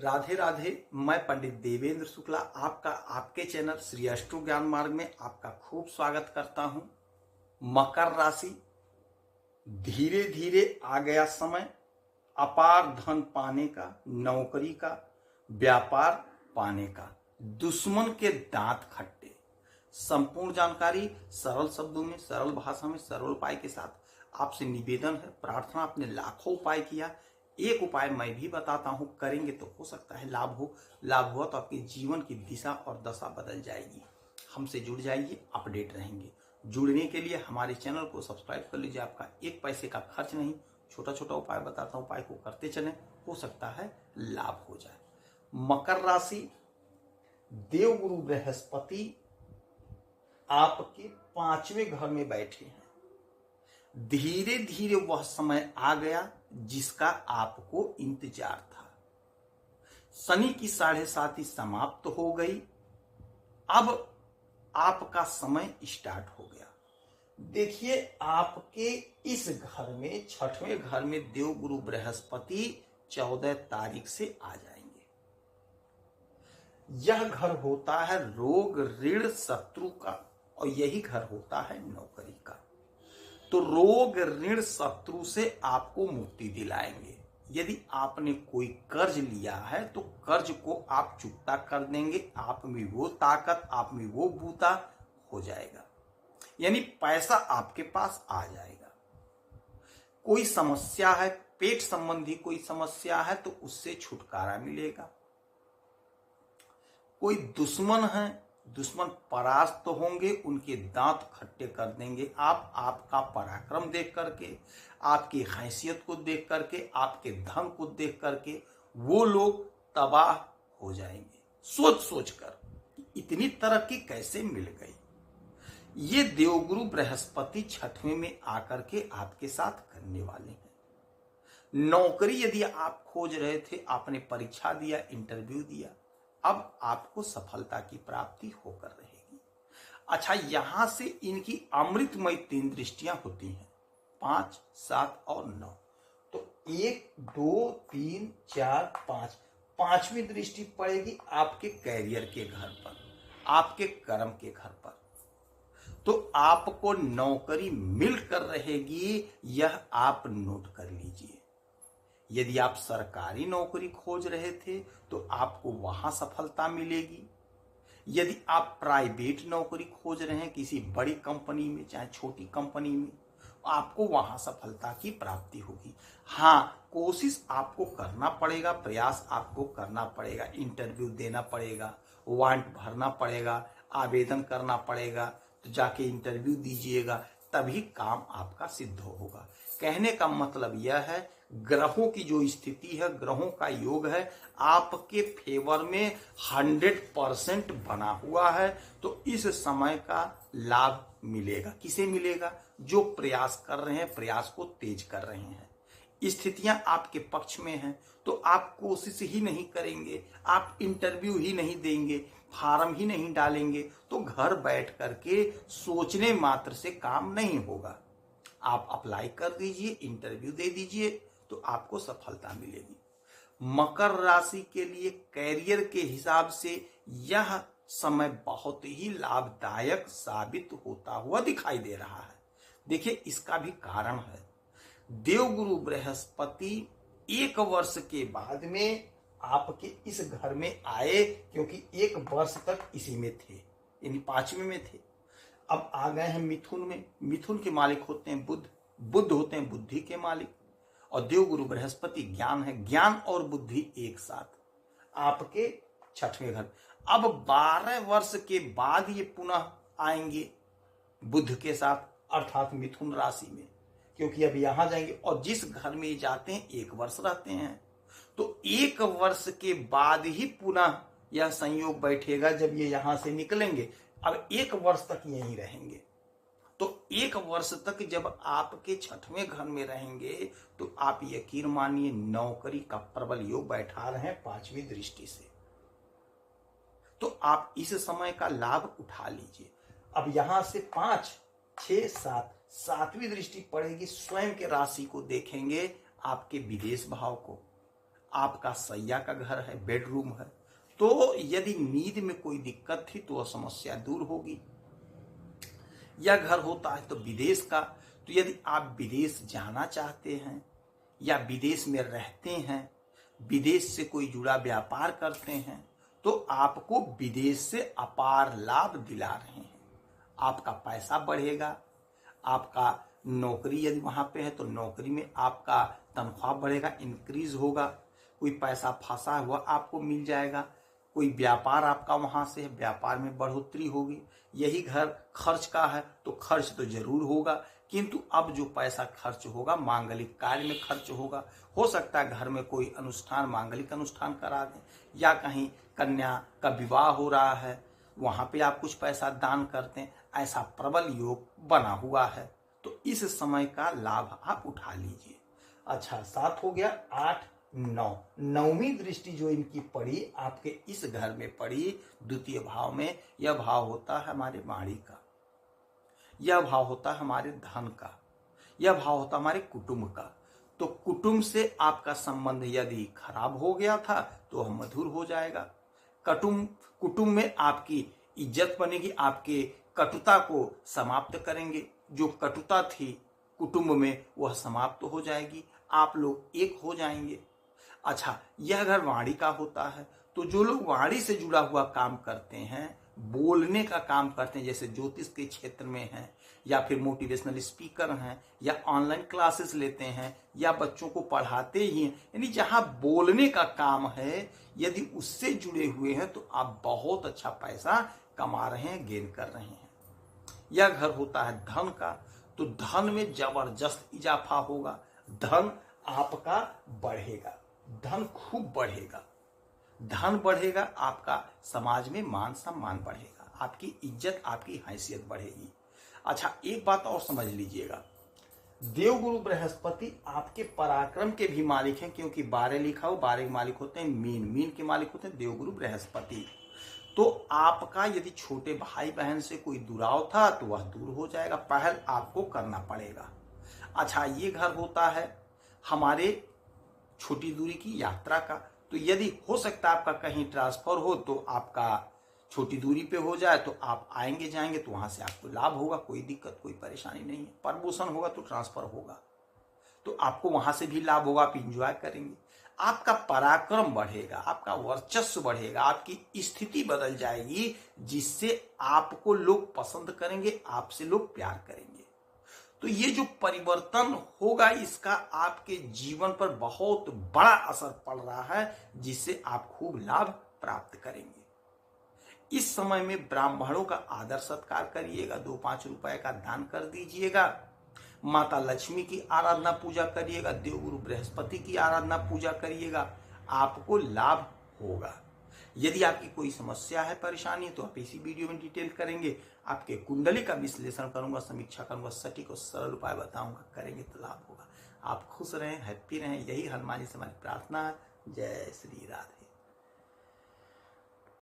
राधे राधे। मैं पंडित देवेंद्र शुक्ला आपका आपके चैनल श्री अष्टो ज्ञान मार्ग में आपका खूब स्वागत करता हूं। मकर राशि, धीरे धीरे आ गया समय अपार धन पाने का, नौकरी का, व्यापार पाने का, दुश्मन के दांत खट्टे। संपूर्ण जानकारी सरल शब्दों में, सरल भाषा में, सरल उपाय के साथ आपसे निवेदन है, प्रार्थना। आपने लाखों उपाय किया, एक उपाय मैं भी बताता हूं, करेंगे तो हो सकता है लाभ हो। लाभ हुआ तो आपके जीवन की दिशा और दशा बदल जाएगी। हमसे जुड़ जाइए, अपडेट रहेंगे। जुड़ने के लिए हमारे चैनल को सब्सक्राइब कर लीजिए, आपका एक पैसे का खर्च नहीं। छोटा छोटा उपाय बताता हूं, उपाय को करते चलें, हो सकता है लाभ हो जाए। मकर राशि, देवगुरु बृहस्पति आपके 5वें घर में बैठे हैं। धीरे धीरे वह समय आ गया जिसका आपको इंतजार था। शनि की 7.5 समाप्त हो गई। अब आपका समय स्टार्ट हो गया। देखिए, आपके इस घर में, 6वें घर में देवगुरु बृहस्पति 14 तारीख से आ जाएंगे। यह घर होता है रोग, ऋण, शत्रु का, और यही घर होता है नौकरी का। तो रोग, ऋण, शत्रु से आपको मुक्ति दिलाएंगे। यदि आपने कोई कर्ज लिया है तो कर्ज को आप चुकता कर देंगे। आप में वो ताकत, आप में वो बूता हो जाएगा, यानी पैसा आपके पास आ जाएगा। कोई समस्या है, पेट संबंधी कोई समस्या है तो उससे छुटकारा मिलेगा। कोई दुश्मन है, दुश्मन परास्त होंगे, उनके दांत खट्टे कर देंगे। आपका पराक्रम देख करके, आपकी हैसियत को देख करके, आपके धन को देख करके वो लोग तबाह हो जाएंगे, सोच सोच कर इतनी तरक्की कैसे मिल गई। ये देवगुरु बृहस्पति 6वें में आकर के आपके साथ करने वाले हैं। नौकरी यदि आप खोज रहे थे, आपने परीक्षा दिया, इंटरव्यू दिया, अब आपको सफलता की प्राप्ति होकर रहेगी। अच्छा, यहां से इनकी अमृतमय 3 दृष्टियां होती हैं, 5, 7 और 9। तो 1, 2, 3, 4, 5, 5वीं दृष्टि पड़ेगी आपके कैरियर के घर पर, आपके कर्म के घर पर। तो आपको नौकरी मिलकर रहेगी, यह आप नोट कर लीजिए। यदि आप सरकारी नौकरी खोज रहे थे तो आपको वहां सफलता मिलेगी। यदि आप प्राइवेट नौकरी खोज रहे हैं किसी बड़ी कंपनी में, चाहे छोटी कंपनी में, आपको वहां सफलता की प्राप्ति होगी। हाँ, कोशिश आपको करना पड़ेगा, प्रयास आपको करना पड़ेगा, इंटरव्यू देना पड़ेगा, वारंट भरना पड़ेगा, आवेदन करना पड़ेगा, तो जाके इंटरव्यू दीजिएगा, तभी काम आपका सिद्ध होगा। कहने का मतलब यह है, ग्रहों की जो स्थिति है, ग्रहों का योग है, आपके फेवर में 100% बना हुआ है। तो इस समय का लाभ मिलेगा। किसे मिलेगा? जो प्रयास कर रहे हैं, प्रयास को तेज कर रहे हैं। स्थितियां आपके पक्ष में हैं तो आप कोशिश ही नहीं करेंगे, आप इंटरव्यू ही नहीं देंगे, फार्म ही नहीं डालेंगे, तो घर बैठ करके सोचने मात्र से काम नहीं होगा। आप अप्लाई कर दीजिए, इंटरव्यू दे दीजिए, तो आपको सफलता मिलेगी। मकर राशि के लिए कैरियर के हिसाब से यह समय बहुत ही लाभदायक साबित होता हुआ दिखाई दे रहा है। देखिए, इसका भी कारण है। देवगुरु बृहस्पति 1 वर्ष के बाद में आपके इस घर में आए, क्योंकि 1 वर्ष तक इसी में थे, यानी 5वें में थे। अब आ गए हैं मिथुन में। मिथुन के मालिक होते हैं बुध, बुध होते हैं बुद्धि के मालिक, और देवगुरु बृहस्पति ज्ञान है। ज्ञान और बुद्धि एक साथ आपके 6वें घर। अब 12 वर्ष के बाद ये पुनः आएंगे बुध के साथ, अर्थात मिथुन राशि में, क्योंकि अब यहां जाएंगे और जिस घर में जाते हैं 1 वर्ष रहते हैं। तो 1 वर्ष के बाद ही पुनः यह संयोग बैठेगा जब ये यहां से निकलेंगे। अब 1 वर्ष तक यहीं रहेंगे। तो 1 वर्ष तक जब आपके 6वें घर में रहेंगे तो आप यकीन मानिए नौकरी का प्रबल योग बैठा रहे हैं 5वीं दृष्टि से। तो आप इस समय का लाभ उठा लीजिए। अब यहां से 5, 6, 7, 7वीं दृष्टि पड़ेगी, स्वयं के राशि को देखेंगे, आपके विदेश भाव को, आपका सैया का घर है, बेडरूम है, तो यदि नींद में कोई दिक्कत थी तो वह समस्या दूर होगी। यह घर होता है तो विदेश का, तो यदि आप विदेश जाना चाहते हैं या विदेश में रहते हैं, विदेश से कोई जुड़ा व्यापार करते हैं, तो आपको विदेश से अपार लाभ दिला रहे हैं। आपका पैसा बढ़ेगा, आपका नौकरी यदि वहां पे है तो नौकरी में आपका तनख्वाह बढ़ेगा, इंक्रीज होगा। कोई पैसा फंसा हुआ आपको मिल जाएगा, कोई व्यापार आपका वहां से है, व्यापार में बढ़ोतरी होगी। यही घर खर्च का है तो खर्च तो जरूर होगा, किंतु अब जो पैसा खर्च होगा मांगलिक कार्य में खर्च होगा। हो सकता है घर में कोई अनुष्ठान, मांगलिक अनुष्ठान करा दें, या कहीं कन्या का विवाह हो रहा है, वहां पे आप कुछ पैसा दान करते हैं, ऐसा प्रबल योग बना हुआ है। तो इस समय का लाभ आप उठा लीजिए। अच्छा, 7 हो गया, 8, 9, नौवीं दृष्टि जो इनकी पड़ी आपके इस घर में पड़ी द्वितीय भाव में। यह भाव होता है हमारे वाणी का, यह भाव होता है हमारे धन का, यह भाव होता है हमारे कुटुंब का। तो कुटुंब से आपका संबंध यदि खराब हो गया था तो वह मधुर हो जाएगा। कुटुंब में आपकी इज्जत बनेगी, आपके कटुता को समाप्त करेंगे। जो कटुता थी कुटुंब में वह समाप्त हो जाएगी, आप लोग एक हो जाएंगे। अच्छा, यह घर वाणी का होता है, तो जो लोग वाणी से जुड़ा हुआ काम करते हैं, बोलने का काम करते हैं, जैसे ज्योतिष के क्षेत्र में हैं, या फिर मोटिवेशनल स्पीकर हैं, या ऑनलाइन क्लासेस लेते हैं, या बच्चों को पढ़ाते ही हैं, यानी जहां बोलने का काम है, यदि उससे जुड़े हुए हैं तो आप बहुत अच्छा पैसा कमा रहे हैं, गेन कर रहे हैं। यह घर होता है धन का, तो धन में जबरदस्त इजाफा होगा, धन आपका बढ़ेगा, धन खूब बढ़ेगा, धन बढ़ेगा, आपका समाज में मान सम्मान बढ़ेगा, आपकी इज्जत, आपकी हैसियत बढ़ेगी। अच्छा, एक बात और समझ लीजिएगा, देवगुरु बृहस्पति आपके पराक्रम के भी मालिक हैं, क्योंकि 12 लिखा हो, 12 के मालिक होते हैं मीन, मीन के मालिक होते हैं देवगुरु बृहस्पति। तो आपका यदि छोटे भाई बहन से कोई दुराव था तो वह दूर हो जाएगा, पहल आपको करना पड़ेगा। अच्छा, ये घर होता है हमारे छोटी दूरी की यात्रा का, तो यदि हो सकता है आपका कहीं ट्रांसफर हो तो आपका छोटी दूरी पे हो जाए तो आप आएंगे जाएंगे तो वहां से आपको लाभ होगा, कोई दिक्कत कोई परेशानी नहीं है। प्रमोशन होगा तो ट्रांसफर होगा तो आपको वहां से भी लाभ होगा, आप इंजॉय करेंगे, आपका पराक्रम बढ़ेगा, आपका वर्चस्व बढ़ेगा, आपकी स्थिति बदल जाएगी, जिससे आपको लोग पसंद करेंगे, आपसे लोग प्यार करेंगे। तो ये जो परिवर्तन होगा इसका आपके जीवन पर बहुत बड़ा असर पड़ रहा है, जिससे आप खूब लाभ प्राप्त करेंगे। इस समय में ब्राह्मणों का आदर सत्कार करिएगा, 2-5 रुपए का दान कर दीजिएगा, माता लक्ष्मी की आराधना पूजा करिएगा, देवगुरु बृहस्पति की आराधना पूजा करिएगा, आपको लाभ होगा। यदि आपकी कोई समस्या है, परेशानी है, तो आप इसी वीडियो में डिटेल करेंगे, आपके कुंडली का विश्लेषण करूंगा, समीक्षा करूंगा, सटीक और सरल उपाय बताऊंगा, करेंगे तो लाभ होगा। आप खुश रहें, हैप्पी रहें, यही हनुमान जी से हमारी प्रार्थना है। जय श्री राधे।